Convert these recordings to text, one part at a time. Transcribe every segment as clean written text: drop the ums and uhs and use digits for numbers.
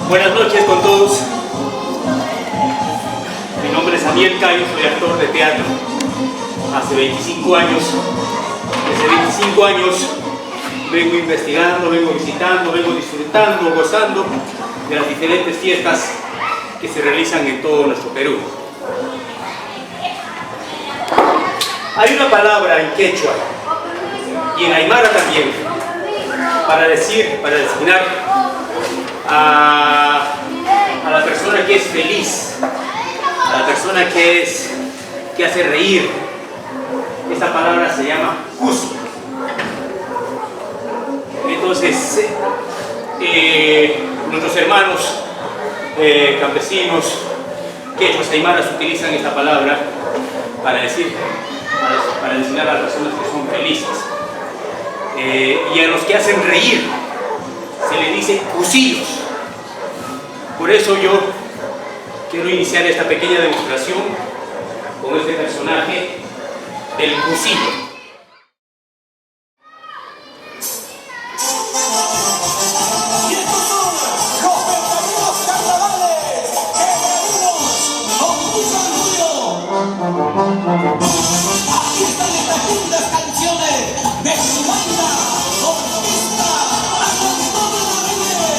Buenas noches con todos. Mi nombre es Daniel Cayo, soy actor de teatro hace 25 años. Desde 25 años vengo investigando, vengo visitando, vengo disfrutando, gozando de las diferentes fiestas que se realizan en todo nuestro Perú. Hay una palabra en quechua y en aymara también para designar a la persona que es feliz, a la persona que hace reír. Esta palabra se llama cusi. Entonces, nuestros hermanos campesinos, quechuas, aymaras utilizan esta palabra para designar a las personas que son felices. Y a los que hacen reír se les dice cusillos. Por eso yo quiero iniciar esta pequeña demostración con este personaje del cusillo. Aquí están estas lindas canciones de su banda Orquesta Antonio Reyes.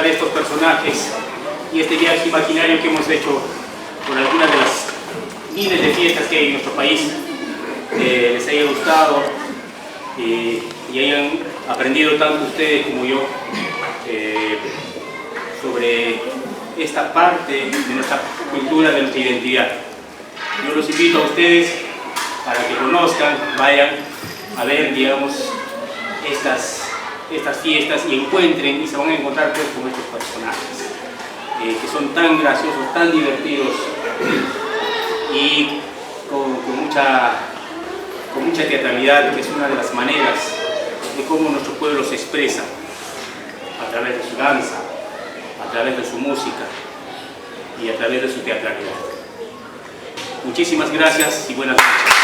de estos personajes y este viaje imaginario que hemos hecho por algunas de las miles de fiestas que hay en nuestro país, les haya gustado y hayan aprendido tanto ustedes como yo sobre esta parte de nuestra cultura, de nuestra identidad. Yo los invito a ustedes para que conozcan, vayan a ver, digamos, estas fiestas y encuentren y se van a encontrar pues, con estos personajes que son tan graciosos, tan divertidos y con mucha teatralidad, que es una de las maneras de cómo nuestro pueblo se expresa a través de su danza, a través de su música y a través de su teatralidad. Muchísimas gracias y buenas noches.